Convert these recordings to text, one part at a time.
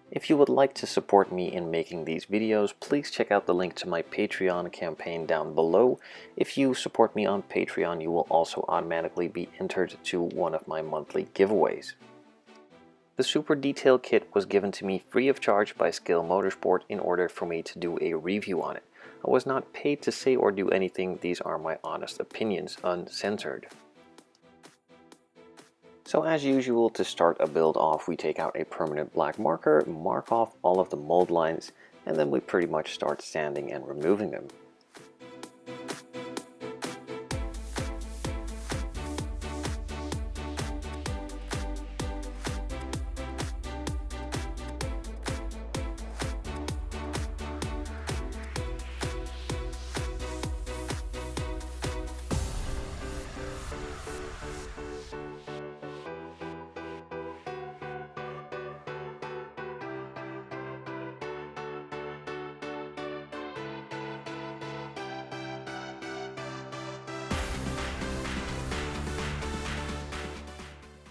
If you would like to support me in making these videos, please check out the link to my Patreon campaign down below. If you support me on Patreon, you will also automatically be entered to one of my monthly giveaways. The Super Detail Kit was given to me free of charge by Skill Motorsport in order for me to do a review on it. I was not paid to say or do anything, these are my honest opinions, uncensored. So as usual, to start a build off, we take out a permanent black marker, mark off all of the mold lines, and then we pretty much start sanding and removing them.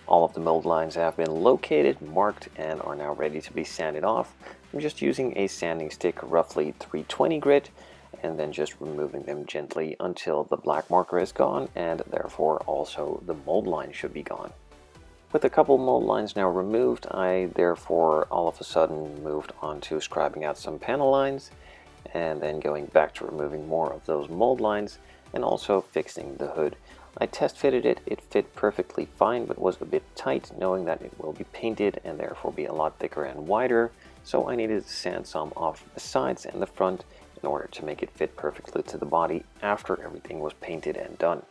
All of the mold lines have been located, marked, and are now ready to be sanded off. I'm just using a sanding stick, roughly 320 grit, and then just removing them gently until the black marker is gone, and therefore also the mold line should be gone. With a couple mold lines now removed, I therefore all of a sudden moved on to scribing out some panel lines, and then going back to removing more of those mold lines, and also fixing the hood. I test fitted it, it fit perfectly fine but was a bit tight, knowing that it will be painted and therefore be a lot thicker and wider, so I needed to sand some off the sides and the front in order to make it fit perfectly to the body after everything was painted and done.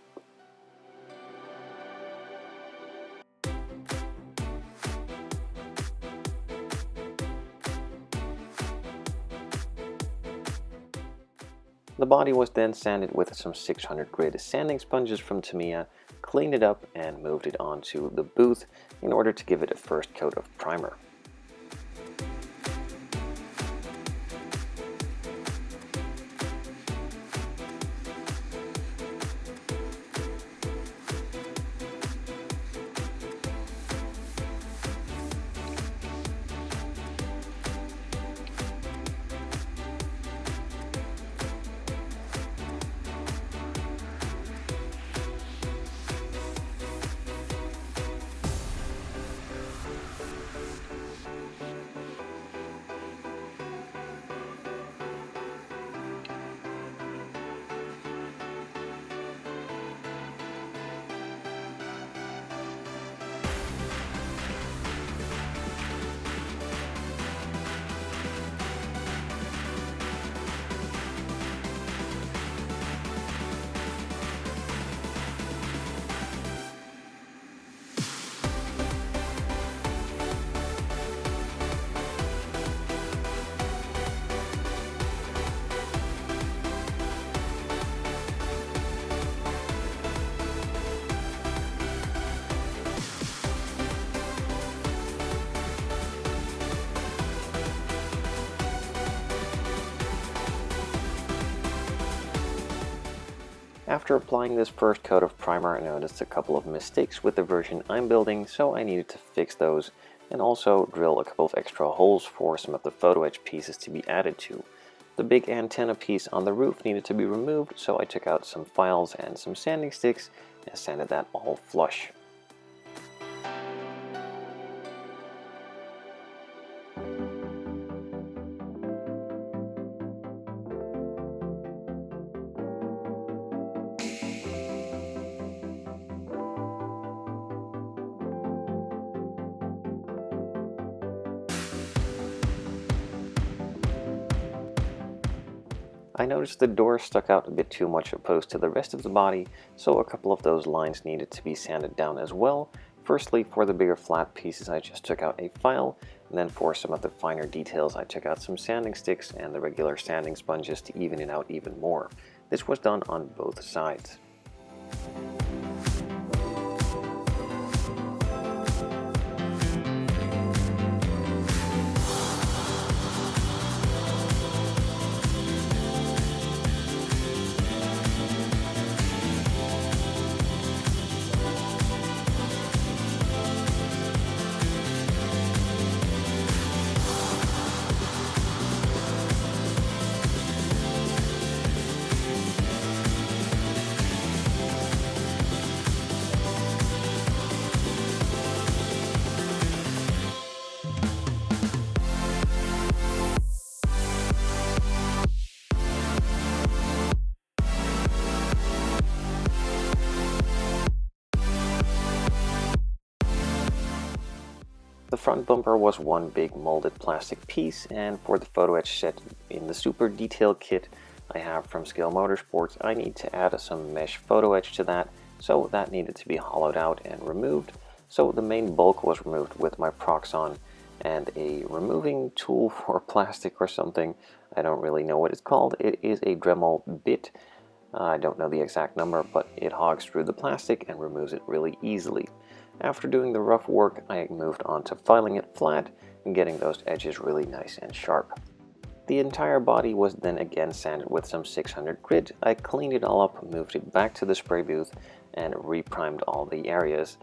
The body was then sanded with some 600 grit sanding sponges from Tamiya, cleaned it up and moved it onto the booth in order to give it a first coat of primer. After applying this first coat of primer, I noticed a couple of mistakes with the version I'm building, so I needed to fix those and also drill a couple of extra holes for some of the photo etch pieces to be added to. The big antenna piece on the roof needed to be removed, so I took out some files and some sanding sticks and sanded that all flush. I noticed the door stuck out a bit too much opposed to the rest of the body, so a couple of those lines needed to be sanded down as well. Firstly, for the bigger flat pieces I just took out a file, and then for some of the finer details I took out some sanding sticks and the regular sanding sponges to even it out even more. This was done on both sides. front bumper was one big molded plastic piece, and for the photo etch set in the super detailed kit I have from Scale Motorsports, I need to add some mesh photo etch to that, so that needed to be hollowed out and removed. So the main bulk was removed with my Proxxon and a removing tool for plastic or something. I don't really know what it's called. It is a Dremel bit. I don't know the exact number, but it hogs through the plastic and removes it really easily. After doing the rough work, I moved on to filing it flat and getting those edges really nice and sharp. The entire body was then again sanded with some 600 grit. I cleaned it all up, moved it back to the spray booth, and reprimed all the areas,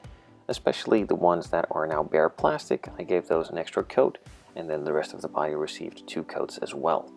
especially the ones that are now bare plastic. I gave those an extra coat, and then the rest of the body received 2 coats as well.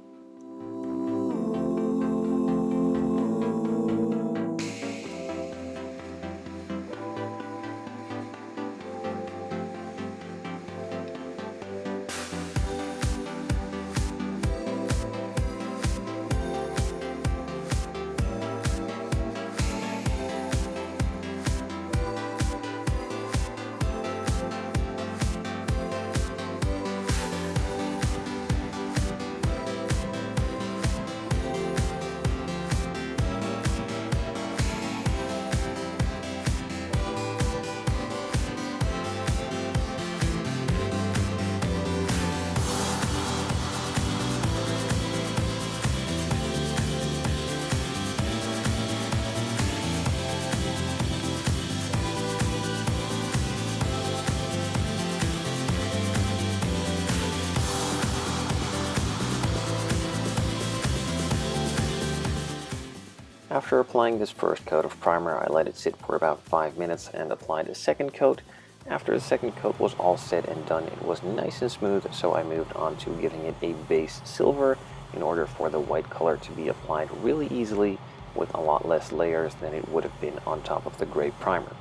After applying this first coat of primer, I let it sit for about 5 minutes and applied a second coat. After the second coat was all set and done, it was nice and smooth, so I moved on to giving it a base silver in order for the white color to be applied really easily with a lot less layers than it would have been on top of the gray primer.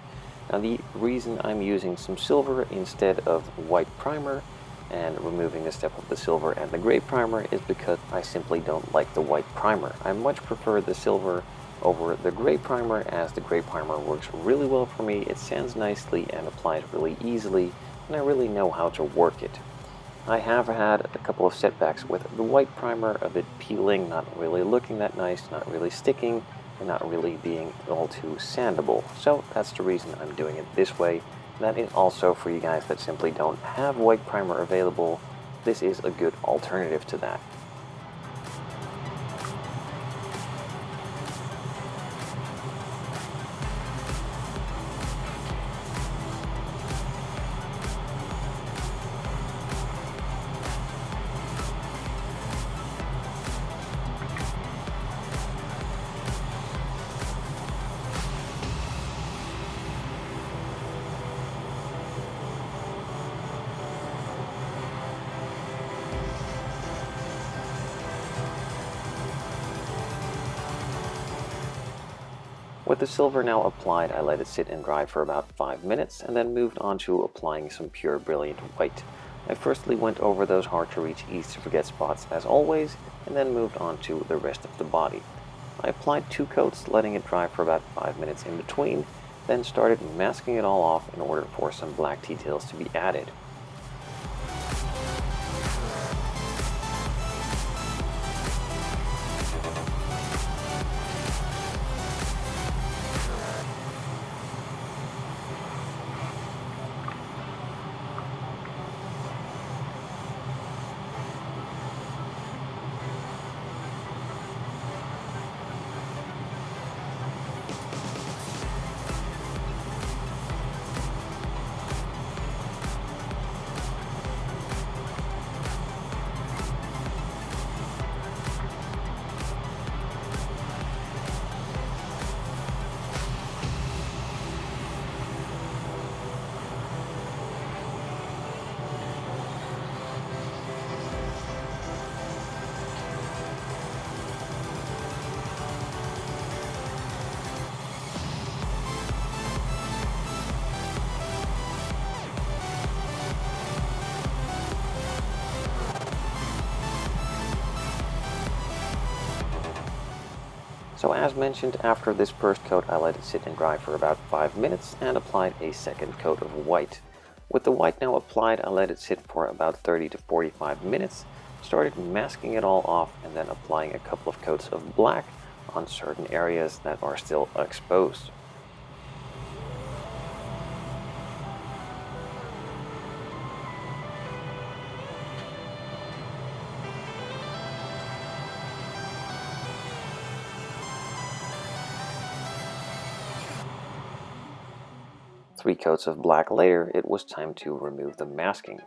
Now the reason I'm using some silver instead of white primer and removing a step of the silver and the gray primer is because I simply don't like the white primer. I much prefer the silver over the gray primer, as the gray primer works really well for me. It sands nicely and applies really easily, and I really know how to work it. I have had a couple of setbacks with the white primer, a bit peeling, not really looking that nice, not really sticking, and not really being all too sandable. So that's the reason I'm doing it this way. That is also for you guys that simply don't have white primer available. This is a good alternative to that. With the silver now applied, I let it sit and dry for about 5 minutes and then moved on to applying some pure brilliant white. I firstly went over those hard to reach, easy to forget spots as always, and then moved on to the rest of the body. I applied 2 coats, letting it dry for about 5 minutes in between, then started masking it all off in order for some black details to be added. So as mentioned, after this first coat I let it sit and dry for about 5 minutes and applied a second coat of white. With the white now applied, I let it sit for about 30 to 45 minutes, started masking it all off, and then applying a couple of coats of black on certain areas that are still exposed. Three coats of black later, it was time to remove the masking.